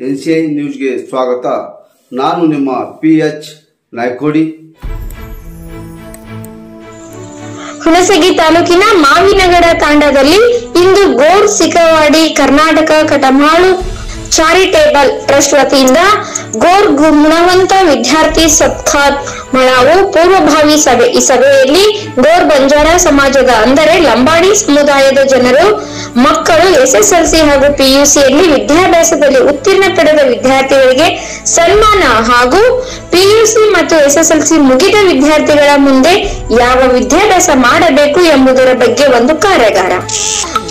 NCI ನ್ಯೂಸ್ಗೆ ಸ್ವಾಗತ. ನಾನು ನಿಮ್ಮ PH ನಾಯ್ಕೋಡಿ. ಹುಣಸಗಿ ತಾಲೂಕಿನ ಮಾವಿನಗಡ ತಾಂಡದಲ್ಲಿ ಇಂದು ಗೋರ್ ಸಿಕವಾಡಿ ಕರ್ನಾಟಕ ಕಟಮಾಳು ಚಾರಿಟೇಬಲ್ ಟ್ರಸ್ಟ್ ವತಿಯಿಂದ ಗೋರ್ ಗುಣವಂತ ವಿದ್ಯಾರ್ಥಿ ಸತ್ಕಾರ್ ಮಳಾವು ಪೂರ್ವಭಾವಿ ಸಭೆ. ಈ ಸಭೆಯಲ್ಲಿ ಗೋರ್ ಬಂಜಾರ ಸಮಾಜದ ಅಂದರೆ ಲಂಬಾಡಿ ಸಮುದಾಯದ ಜನರು ಮಕ್ಕಳು SSLC ಹಾಗೂ PUCಯಲ್ಲಿ ವಿದ್ಯಾಭ್ಯಾಸದಲ್ಲಿ ಉತ್ತೀರ್ಣ ಪಡೆದ ವಿದ್ಯಾರ್ಥಿಗಳಿಗೆ ಸನ್ಮಾನ ಹಾಗೂ PUC ಮತ್ತು SSLC ಮುಗಿದ ವಿದ್ಯಾರ್ಥಿಗಳ ಮುಂದೆ ಯಾವ ವಿದ್ಯಾಭ್ಯಾಸ ಮಾಡಬೇಕು ಎಂಬುದರ ಬಗ್ಗೆ ಒಂದು ಕಾರ್ಯಾಗಾರ.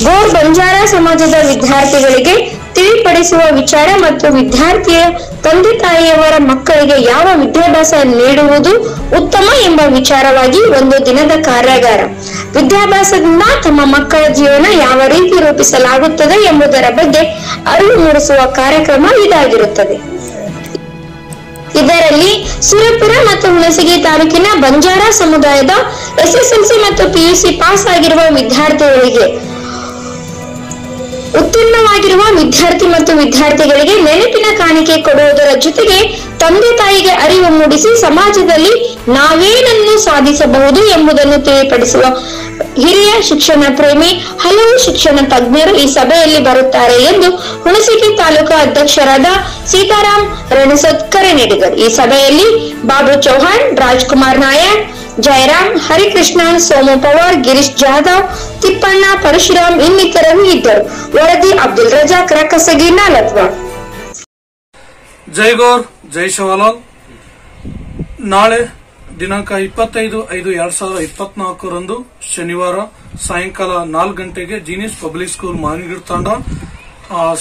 ಗೋರ್ ಬಂಜಾರ ಸಮಾಜದ ವಿದ್ಯಾರ್ಥಿಗಳಿಗೆ ತಿಳಿಪಡಿಸುವ ವಿಚಾರ ಮತ್ತು ವಿದ್ಯಾರ್ಥಿಯ ತಂದೆ ತಾಯಿಯವರ ಮಕ್ಕಳಿಗೆ ಯಾವ ವಿದ್ಯಾಭ್ಯಾಸ ನೀಡುವುದು ಉತ್ತಮ ಎಂಬ ವಿಚಾರವಾಗಿ ಒಂದು ದಿನದ ಕಾರ್ಯಾಗಾರ. ವಿದ್ಯಾಭ್ಯಾಸದಿಂದ ತಮ್ಮ ಮಕ್ಕಳ ಜೀವನ ಯಾವ ರೀತಿ ರೂಪಿಸಲಾಗುತ್ತದೆ ಎಂಬುದರ ಬಗ್ಗೆ ಅರಿವು ಮೂಡಿಸುವ ಕಾರ್ಯಕ್ರಮ ಇದಾಗಿರುತ್ತದೆ. ಇದರಲ್ಲಿ ಸುರಪುರ ಮತ್ತು ಹುಣಸಗಿ ತಾಲೂಕಿನ ಬಂಜಾರ ಸಮುದಾಯದ SSLC ಮತ್ತು PUC ಪಾಸ್ ಆಗಿರುವ ವಿದ್ಯಾರ್ಥಿಗಳಿಗೆ, ಉತ್ತೀರ್ಣವಾಗಿರುವ ವಿದ್ಯಾರ್ಥಿ ಮತ್ತು ವಿದ್ಯಾರ್ಥಿಗಳಿಗೆ ನೆನಪಿನ ಕಾಣಿಕೆ ಕೊಡುವುದರ ಜೊತೆಗೆ ತಂದೆ ತಾಯಿಗೆ ಅರಿವು ಮೂಡಿಸಿ ಸಮಾಜದಲ್ಲಿ ನಾವೇನನ್ನು ಸಾಧಿಸಬಹುದು ಎಂಬುದನ್ನು ತಿಳಿಪಡಿಸುವ ಹಿರಿಯ ಶಿಕ್ಷಣ ಪ್ರೇಮಿ ಹಲವು ಶಿಕ್ಷಣ ತಜ್ಞರು ಈ ಸಭೆಯಲ್ಲಿ ಬರುತ್ತಾರೆ ಎಂದು ಹುಣಸಗಿ ತಾಲೂಕಾ ಅಧ್ಯಕ್ಷರಾದ ಸೀತಾರಾಮ್ ರಣಸತ್ ಕರೆ ನೀಡಿದರು. ಈ ಸಭೆಯಲ್ಲಿ ಬಾಬು ಚೌಹಾಣ್, ರಾಜ್ಕುಮಾರ್ ನಾಯಕ್, ಜಯರಾಮ್, ಹರಿಕೃಷ್ಣನ್, ಸೋಮು ಪವಾರ್, ಗಿರೀಶ್ ಜಾಧವ್, ತಿಪ್ಪಣ್ಣ, ಪರಶುರಾಮ್ ಇನ್ನಿತರರು ಇದ್ದರು. ವರದಿ ಅಬ್ದುಲ್ ರಜಾಕ್, ರಕ್ಕಸಗಿ, ನಾಲತ್ವಾಡ್. ಜೈ ಗೌರ್, ಜೈ ಶಿವಲಾಲ್. ನಾಳೆ ದಿನಾಂಕ 25/5/2024 ಶನಿವಾರ ಸಾಯಂಕಾಲ 4 ಗಂಟೆಗೆ ಜೀನಿಯಸ್ ಪಬ್ಲಿಕ್ ಸ್ಕೂಲ್ ಮಾವಿನಗಿಡ ತಾಂಡ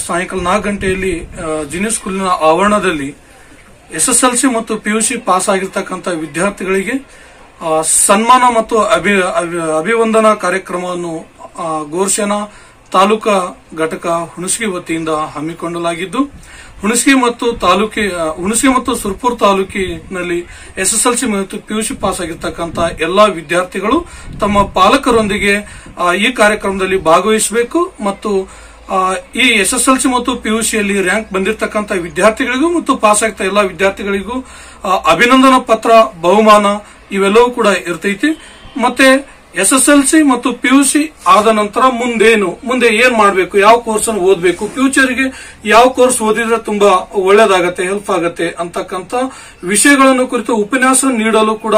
ಸಾಯಂಕಾಲ 4 ಗಂಟೆಯಲ್ಲಿ ಜೀನಿಯಸ್ ಸ್ಕೂಲಿನ ಆವರಣದಲ್ಲಿ SSLC ಮತ್ತು PUC ಪಾಸ್ ಆಗಿರ್ತಕ್ಕಂಥ ವಿದ್ಯಾರ್ಥಿಗಳಿಗೆ ಸನ್ಮಾನ ಮತ್ತು ಅಭಿವಂದನಾ ಕಾರ್ಯಕ್ರಮವನ್ನು ಗೋರ್ಸೇನಾ ತಾಲೂಕಾ ಘಟಕ ಹುಣಸಗಿ ವತಿಯಿಂದ ಹಮ್ಮಿಕೊಳ್ಳಲಾಗಿದ್ದು, ಹುಣಸಗಿ ಮತ್ತು ಸುರಪುರ ತಾಲೂಕಿನಲ್ಲಿ SSLC ಮತ್ತು PUC ಪಾಸ್ ಆಗಿರ್ತಕ್ಕಂಥ ಎಲ್ಲಾ ವಿದ್ಯಾರ್ಥಿಗಳು ತಮ್ಮ ಪಾಲಕರೊಂದಿಗೆ ಈ ಕಾರ್ಯಕ್ರಮದಲ್ಲಿ ಭಾಗವಹಿಸಬೇಕು ಮತ್ತು ಈ SSLC ಮತ್ತು PUCಯಲ್ಲಿ ರ್ಯಾಂಕ್ ಬಂದಿರತಕ್ಕಂಥ ವಿದ್ಯಾರ್ಥಿಗಳಿಗೂ ಮತ್ತು ಪಾಸ್ ಆಗ್ತಾ ಎಲ್ಲಾ ವಿದ್ಯಾರ್ಥಿಗಳಿಗೂ ಅಭಿನಂದನಾ ಪತ್ರ, ಬಹುಮಾನ ಇವೆಲ್ಲವೂ ಕೂಡ ಇರ್ತೈತಿ. ಮತ್ತೆ SSLC ಮತ್ತು PUC ಆದ ನಂತರ ಮುಂದೆ ಏನ್ ಮಾಡಬೇಕು, ಯಾವ ಕೋರ್ಸ್ ಅನ್ನು ಓದಬೇಕು, ಫ್ಯೂಚರ್ಗೆ ಯಾವ ಕೋರ್ಸ್ ಓದಿದ್ರೆ ತುಂಬಾ ಒಳ್ಳೇದಾಗತ್ತೆ, ಹೆಲ್ಪ್ ಆಗತ್ತೆ ಅಂತಕ್ಕಂಥ ವಿಷಯಗಳನ್ನು ಕುರಿತು ಉಪನ್ಯಾಸ ನೀಡಲು ಕೂಡ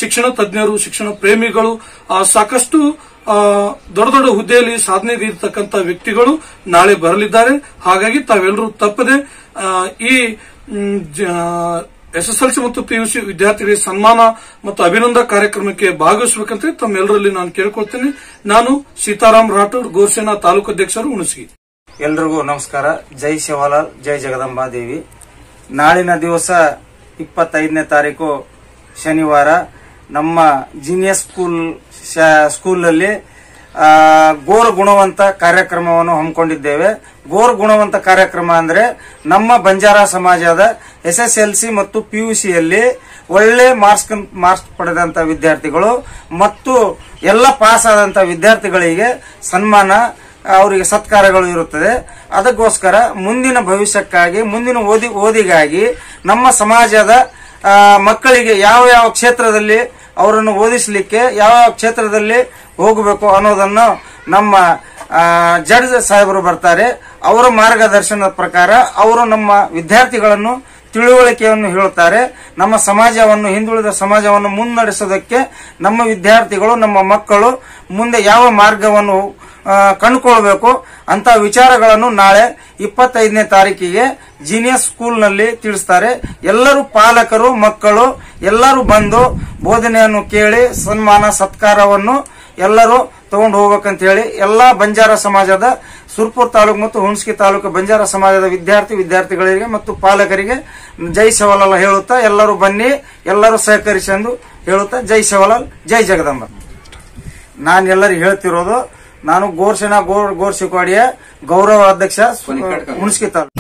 ಶಿಕ್ಷಣ ತಜ್ಞರು, ಶಿಕ್ಷಣ ಪ್ರೇಮಿಗಳು, ಸಾಕಷ್ಟು ದೊಡ್ಡ ದೊಡ್ಡ ಹುದ್ದೆಯಲ್ಲಿ ಸಾಧನೆಗೈರ್ತಕ್ಕಂಥ ವ್ಯಕ್ತಿಗಳು ನಾಳೆ ಬರಲಿದ್ದಾರೆ. ಹಾಗಾಗಿ ತಾವೆಲ್ಲರೂ ತಪ್ಪದೆ ಈ SSLC ಮತ್ತು PUC ವಿದ್ಯಾರ್ಥಿಗಳಿಗೆ ಸನ್ಮಾನ ಮತ್ತು ಅಭಿನಂದನಾ ಕಾರ್ಯಕ್ರಮಕ್ಕೆ ಭಾಗವಹಿಸಬೇಕಂತ ತಮ್ಮೆಲ್ಲರಲ್ಲಿ ನಾನು ಕೇಳ್ಕೊಳ್ತೇನೆ. ನಾನು ಸೀತಾರಾಮ್ ರಾಠೋಡ್, ಗೋರ್ಸೇನಾ ತಾಲೂಕು ಅಧ್ಯಕ್ಷರು, ಹುಣಸಗಿ. ಎಲ್ರಿಗೂ ನಮಸ್ಕಾರ. ಜೈ ಶಿವಲಾಲ್, ಜೈ ಜಗದಂಬಾದೇವಿ. ನಾಳಿನ ದಿವಸ 25ನೇ ತಾರೀಕು ಶನಿವಾರ ನಮ್ಮ ಜೀನಿಯಸ್ ಸ್ಕೂಲ್ನಲ್ಲಿ ಗೋರ್ ಗುಣವಂತ ಕಾರ್ಯಕ್ರಮವನ್ನು ಹಮ್ಮಿಕೊಂಡಿದ್ದೇವೆ. ಗೋರ್ ಗುಣವಂತ ಕಾರ್ಯಕ್ರಮ ಅಂದ್ರೆ ನಮ್ಮ ಬಂಜಾರ ಸಮಾಜದ SSLC ಮತ್ತು PUCಯಲ್ಲಿ ಒಳ್ಳೆ ಮಾರ್ಕ್ಸ್ ಪಡೆದಂತ ವಿದ್ಯಾರ್ಥಿಗಳು ಮತ್ತು ಎಲ್ಲ ಪಾಸ್ ಆದಂತ ವಿದ್ಯಾರ್ಥಿಗಳಿಗೆ ಸನ್ಮಾನ, ಅವರಿಗೆ ಸತ್ಕಾರಗಳು ಇರುತ್ತದೆ. ಅದಕ್ಕೋಸ್ಕರ ಮುಂದಿನ ಭವಿಷ್ಯಕ್ಕಾಗಿ, ಮುಂದಿನ ಓದಿಗಾಗಿ ನಮ್ಮ ಸಮಾಜದ ಮಕ್ಕಳಿಗೆ ಯಾವ ಯಾವ ಕ್ಷೇತ್ರದಲ್ಲಿ ಅವರನ್ನು ಓದಿಸಲಿಕ್ಕೆ ಯಾವ ಕ್ಷೇತ್ರದಲ್ಲಿ ಹೋಗಬೇಕು ಅನ್ನೋದನ್ನು ನಮ್ಮ ಜಡ್ಜ್ ಸಾಹೇಬರು ಬರ್ತಾರೆ. ಅವರ ಮಾರ್ಗದರ್ಶನದ ಪ್ರಕಾರ ಅವರು ನಮ್ಮ ವಿದ್ಯಾರ್ಥಿಗಳನ್ನು ತಿಳುವಳಿಕೆಯನ್ನು ಹೇಳುತ್ತಾರೆ. ನಮ್ಮ ಸಮಾಜವನ್ನು, ಹಿಂದುಳಿದ ಸಮಾಜವನ್ನು ಮುನ್ನಡೆಸೋದಕ್ಕೆ ನಮ್ಮ ವಿದ್ಯಾರ್ಥಿಗಳು, ನಮ್ಮ ಮಕ್ಕಳು ಮುಂದೆ ಯಾವ ಮಾರ್ಗವನ್ನು ಕಂಡುಕೊಳ್ಬೇಕು ಅಂತ ವಿಚಾರಗಳನ್ನು ನಾಳೆ 25ನೇ ತಾರೀಕಿಗೆ ಜೀನಿಯಸ್ ಸ್ಕೂಲ್ನಲ್ಲಿ ತಿಳಿಸ್ತಾರೆ. ಎಲ್ಲರೂ ಪಾಲಕರು, ಮಕ್ಕಳು ಎಲ್ಲರೂ ಬಂದು ಬೋಧನೆಯನ್ನು ಕೇಳಿ ಸನ್ಮಾನ, ಸತ್ಕಾರವನ್ನು ಎಲ್ಲರೂ ತಗೊಂಡು ಹೋಗ್ಬೇಕಂತ ಹೇಳಿ ಎಲ್ಲಾ ಬಂಜಾರ ಸಮಾಜದ ಸುರಪುರ ತಾಲೂಕು ಮತ್ತು ಹುಣಸಗಿ ತಾಲೂಕು ಬಂಜಾರ ಸಮಾಜದ ವಿದ್ಯಾರ್ಥಿಗಳಿಗೆ ಮತ್ತು ಪಾಲಕರಿಗೆ ಜೈ ಶಿವಲಾಲ್ ಹೇಳುತ್ತಾ ಎಲ್ಲರೂ ಬನ್ನಿ, ಎಲ್ಲರೂ ಸಹಕರಿಸಿ ಎಂದು ಹೇಳುತ್ತಾ ಜೈ ಶಿವಲಾಲ್, ಜೈ ಜಗದಂಬ. ನಾನು ಎಲ್ಲರಿಗೂ ಹೇಳ್ತಿರೋದು, ನಾನು ಗೋರ್ಸೇನಾ ಗೋರ್ ಸಿಕ್ವಾಡಿಯ ಗೌರವ ಅಧ್ಯಕ್ಷ ಹುಣಸಗಿ ತಾಲೂಕು.